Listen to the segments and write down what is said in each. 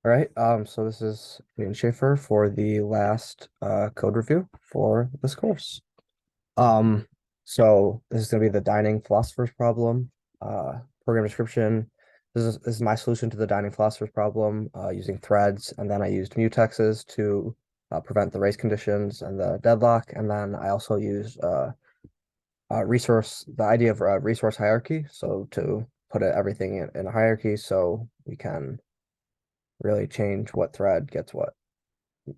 All right, so this is me and Schaefer for the last code review for this course. Um, so this is going to be the dining philosopher's problem, program description. This is my solution to the dining philosopher's problem using threads, and then I used mutexes to prevent the race conditions and the deadlock, and then I also used the idea of resource hierarchy, so to put everything in a hierarchy so we can really change what thread gets what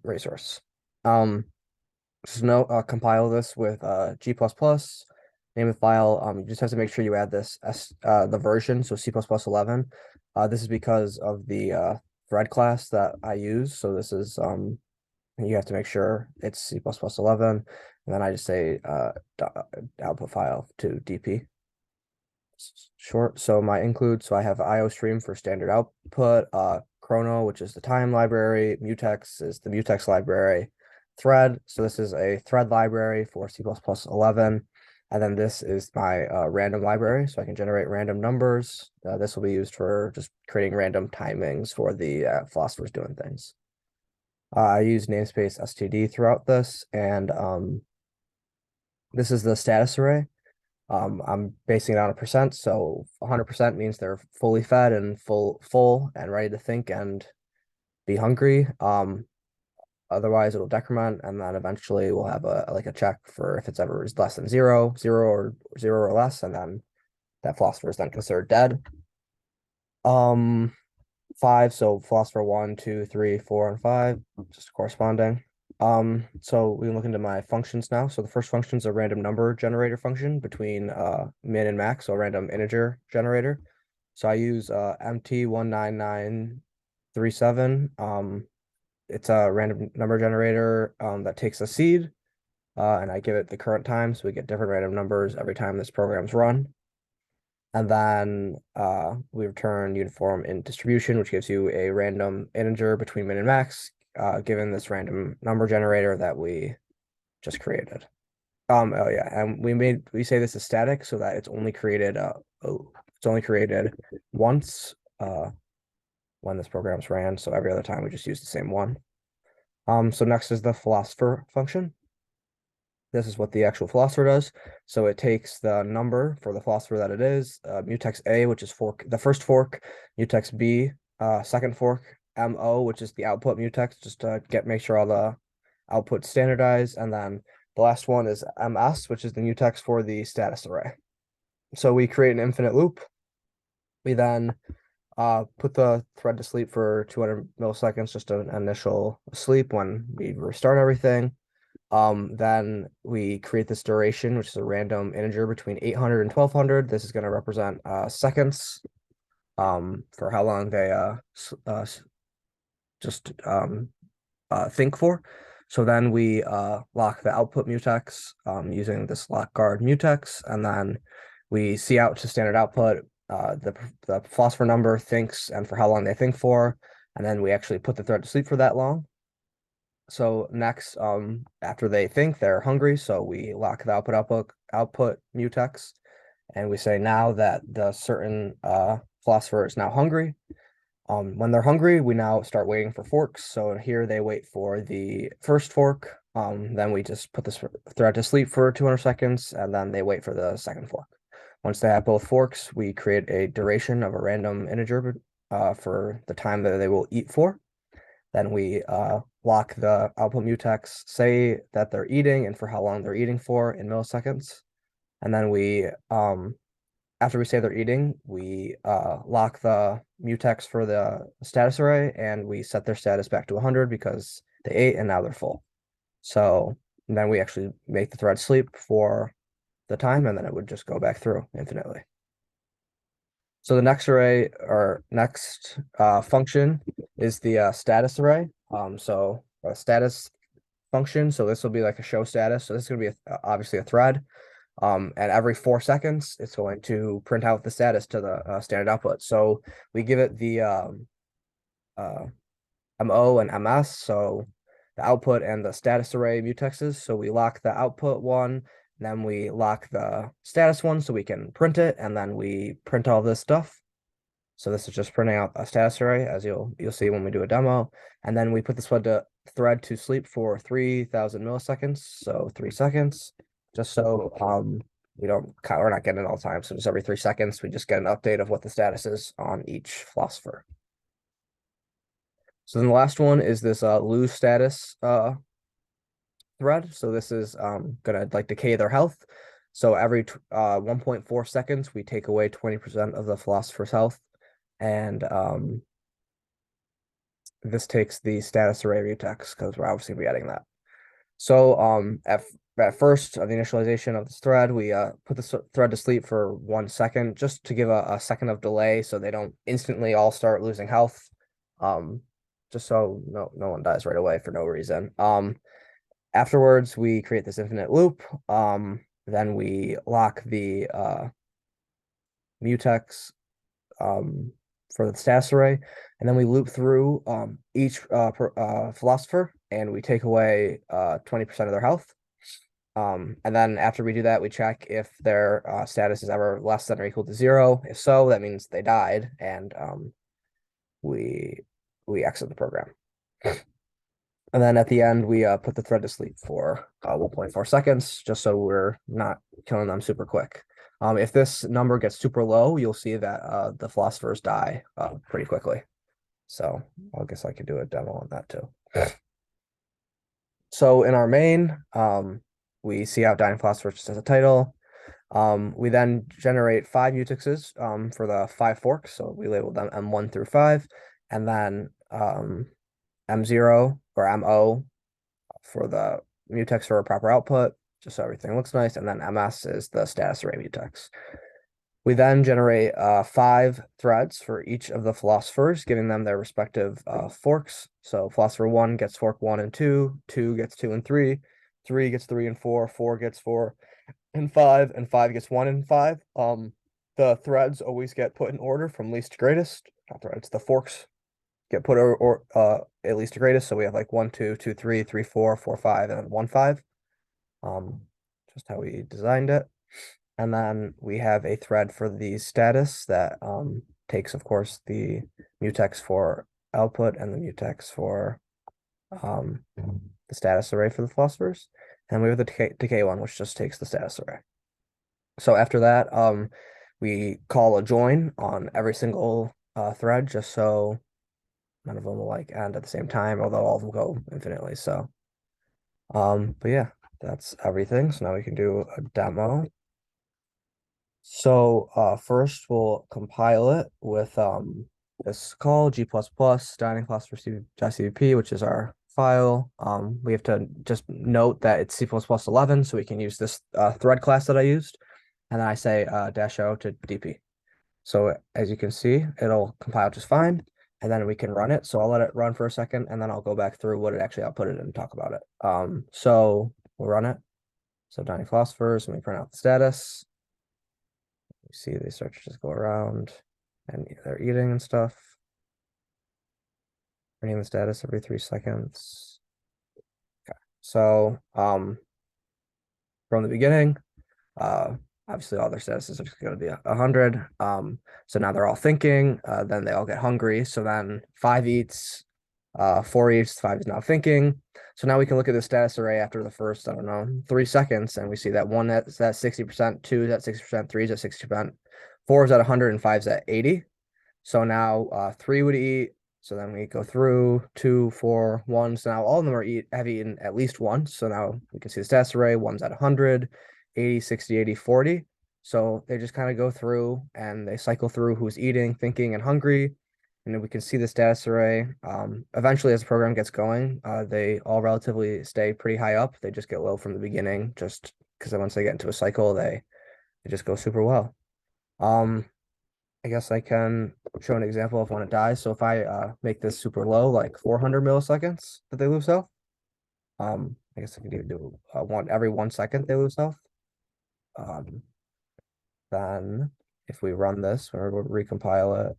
resource. Um, just note, compile this with G++, name the file. You just have to make sure you add the version, so C++11. This is because of the thread class that I use. So this is you have to make sure it's C++11, and then I just say output file to DP. Short. So my include, so I have IO stream for standard output, chrono, which is the time library, mutex is the mutex library, thread. So this is a thread library for C++11. And then this is my random library. So I can generate random numbers. This will be used for just creating random timings for the philosophers doing things. I use namespace std throughout this, and this is the status array. I'm basing it on a percent, so 100% means they're fully fed and full and ready to think and be hungry. Otherwise it'll decrement, and then eventually we'll have a check for if it's ever less than zero or less, and then that philosopher is then considered dead. Five, so philosopher 1, 2, 3, 4, and 5, just corresponding. So we can look into my functions now. So the first function is a random number generator function between min and max, so a random integer generator. So I use MT19937. It's a random number generator that takes a seed, and I give it the current time, so we get different random numbers every time this program's run. And then we return uniform in distribution, which gives you a random integer between min and max, given this random number generator that we just created. Oh yeah, and we say this is static so that it's only created once when this program's ran. So every other time we just use the same one. So next is the philosopher function. This is what the actual philosopher does. So it takes the number for the philosopher that it is, mutex A, which is the first fork, mutex B, second fork, MO, which is the output mutex, just to make sure all the output standardized. And then the last one is MS, which is the mutex for the status array. So we create an infinite loop. We then put the thread to sleep for 200 milliseconds, just an initial sleep when we restart everything. Then we create this duration, which is a random integer between 800 and 1200. This is going to represent seconds for how long they just think for. So then we lock the output mutex using this lock guard mutex, and then we see out to standard output. The philosopher number thinks and for how long they think for, and then we actually put the thread to sleep for that long. So next, after they think they're hungry, so we lock the output mutex, and we say now that the certain philosopher is now hungry. When they're hungry, we now start waiting for forks. So here they wait for the first fork. Then we just put this thread to sleep for 200 seconds, and then they wait for the second fork. Once they have both forks, we create a duration of a random integer for the time that they will eat for. Then we lock the output mutex, say that they're eating and for how long they're eating for in milliseconds. And then after we say they're eating, we lock the mutex for the status array, and we set their status back to 100 because they ate and now they're full. So then we actually make the thread sleep for the time, and then it would just go back through infinitely. So the next array or next function is the status array. So a status function. So this will be like a show status. So this is going to be obviously a thread. And every 4 seconds, it's going to print out the status to the standard output. So we give it the MO and MS. So the output and the status array mutexes. So we lock the output one, then we lock the status one so we can print it, and then we print all this stuff. So this is just printing out a status array, as you'll see when we do a demo. And then we put this thread to sleep for 3,000 milliseconds, so 3 seconds, just so we're not getting it all the time. So just every 3 seconds, we just get an update of what the status is on each philosopher. So then the last one is this lose status thread. So this is gonna like decay their health. So every 1.4 seconds, we take away 20% of the philosopher's health, and this takes the status array mutex because we're obviously gonna be adding that. So at first, the initialization of this thread, we put the thread to sleep for 1 second just to give a second of delay so they don't instantly all start losing health. Just so no one dies right away for no reason. Afterwards, we create this infinite loop. Then we lock the mutex for the status array, and then we loop through each philosopher, and we take away 20% of their health. And then after we do that, we check if their status is ever less than or equal to 0. If so, that means they died, and we exit the program. And then at the end, we put the thread to sleep for 1.4 seconds, just so we're not killing them super quick. If this number gets super low, you'll see that the philosophers die pretty quickly. So I guess I could do a demo on that too. So in our main, we see out dying philosophers just as a title. We then generate 5 mutexes for the 5 forks. So we labeled them M1 through 5, and then M0 or MO for the mutex for a proper output, just so everything looks nice. And then MS is the status array mutex. We then generate 5 threads for each of the philosophers, giving them their respective forks. So philosopher 1 gets fork 1 and 2, 2 gets 2 and 3, 3 gets 3 and 4, 4 gets 4 and 5 gets 1 and 5. The threads always get put in order from least to greatest. Not threads, the forks get put or at least to greatest. So we have like 1, 2, 2, 3, 3, 4, 4, 5, and 1, 5. Just how we designed it. And then we have a thread for the status that takes, of course, the mutex for output and the mutex for the status array for the philosophers. And we have the decay one, which just takes the status array. So after that, we call a join on every single thread, just so none of them will like end at the same time, although all of them go infinitely. So, but yeah, that's everything. So now we can do a demo. So first we'll compile it with this call g++ dining which is our file. We have to just note that it's C++11, so we can use this thread class that I used, and then I say -o to dp. So as you can see, it'll compile just fine, and then we can run it. So I'll let it run for a second, and then I'll go back through what it actually outputted and talk about it. So we'll run it. So dining philosophers, and we print out the status. You see they start to just go around and they're eating and stuff. Printing the status every 3 seconds. Okay. So from the beginning, obviously all their statuses are just going to be 100. So now they're all thinking, then they all get hungry. So then 5 eats, 4 eats, 5 is now thinking. So now we can look at the status array after the first, I don't know, 3 seconds, and we see that 1 is at 60%, 2 is at 60%, 3 is at 60%, 4 is at 100, and 5 is at 80. So now 3 would eat. So then we go through 2, 4, 1. So now all of them have eaten at least once. So now we can see the status array. 1's at 100, 80, 60, 80, 40. So they just kind of go through and they cycle through who's eating, thinking, and hungry. And then we can see the status array. Eventually, as the program gets going, they all relatively stay pretty high up. They just get low from the beginning, just because once they get into a cycle, they just go super well. I guess I can show an example of when it dies. So if I make this super low, like 400 milliseconds that they lose health, I guess I could even do every 1 second they lose health. Then if we run this, or we'll recompile it,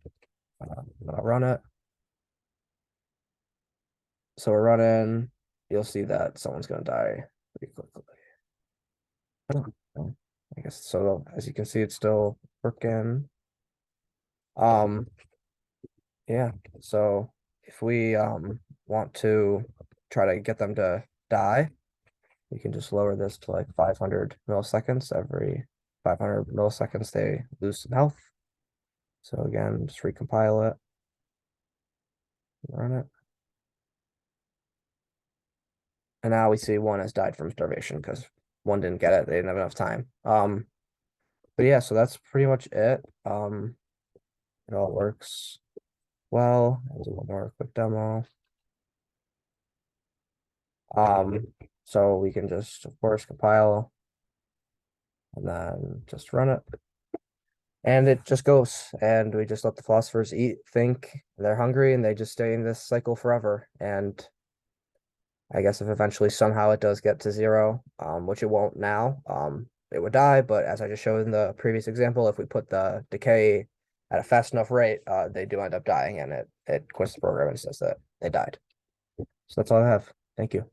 I'll run it. So we're running, you'll see that someone's going to die pretty quickly. I guess so. As you can see, it's still working. Yeah. So if we want to try to get them to die, we can just lower this to like 500 milliseconds. Every 500 milliseconds, they lose some health. So again, just recompile it, run it. And now we see one has died from starvation because one didn't get it. They didn't have enough time. But yeah, so that's pretty much it. It all works well. I'll do one more quick demo. Um, so we can just, of course, compile and then just run it. And it just goes. And we just let the philosophers eat, think, they're hungry, and they just stay in this cycle forever. And I guess if eventually somehow it does get to zero, which it won't now, it would die. But as I just showed in the previous example, if we put the decay at a fast enough rate, they do end up dying, and it quits the program and says that they died. So that's all I have. Thank you.